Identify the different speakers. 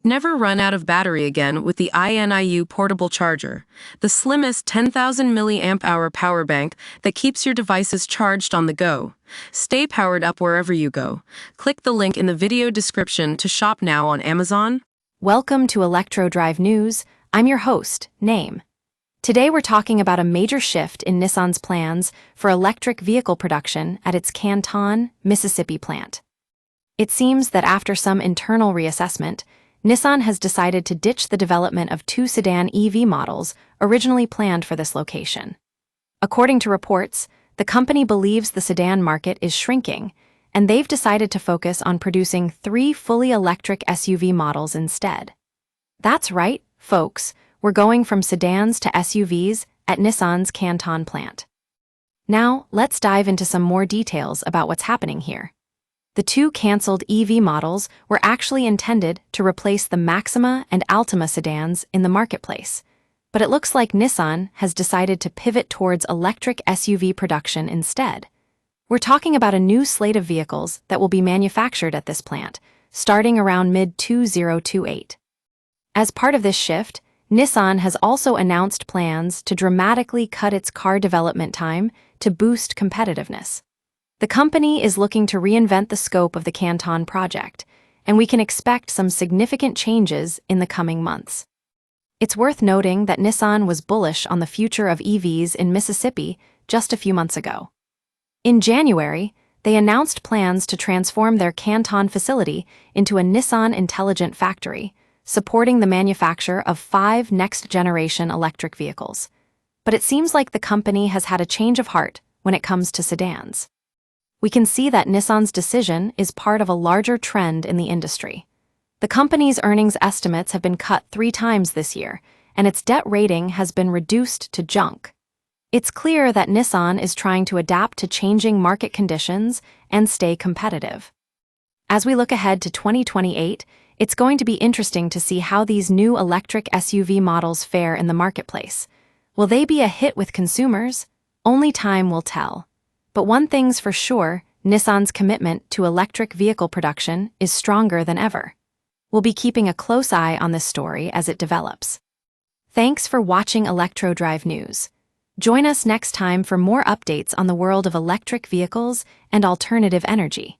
Speaker 1: Never run out of battery again with the INIU portable charger, the slimmest 10,000 mAh power bank that keeps your devices charged on the go. Stay powered up wherever you go. Click the link in the video description to shop now on Amazon.
Speaker 2: Welcome to ElectroDrive News. I'm your host, Name. Today we're talking about a major shift in Nissan's plans for electric vehicle production at its Canton, Mississippi plant. It seems that after some internal reassessment, Nissan has decided to ditch the development of two sedan EV models originally planned for this location. According to reports, the company believes the sedan market is shrinking, and they've decided to focus on producing 3 fully electric SUV models instead. That's right, folks, we're going from sedans to SUVs at Nissan's Canton plant. Now, let's dive into some more details about what's happening here. The two canceled EV models were actually intended to replace the Maxima and Altima sedans in the marketplace, but it looks like Nissan has decided to pivot towards electric SUV production instead. We're talking about a new slate of vehicles that will be manufactured at this plant, starting around mid-2028. As part of this shift, Nissan has also announced plans to dramatically cut its car development time to boost competitiveness. The company is looking to reinvent the scope of the Canton project, and we can expect some significant changes in the coming months. It's worth noting that Nissan was bullish on the future of EVs in Mississippi just a few months ago. In January, they announced plans to transform their Canton facility into a Nissan Intelligent Factory, supporting the manufacture of 5 next-generation electric vehicles. But it seems like the company has had a change of heart when it comes to sedans. We can see that Nissan's decision is part of a larger trend in the industry. The company's earnings estimates have been cut 3 times this year, and its debt rating has been reduced to junk. It's clear that Nissan is trying to adapt to changing market conditions and stay competitive. As we look ahead to 2028, it's going to be interesting to see how these new electric SUV models fare in the marketplace. Will they be a hit with consumers? Only time will tell. But one thing's for sure, Nissan's commitment to electric vehicle production is stronger than ever. We'll be keeping a close eye on this story as it develops. Thanks for watching ElectroDrive News. Join us next time for more updates on the world of electric vehicles and alternative energy.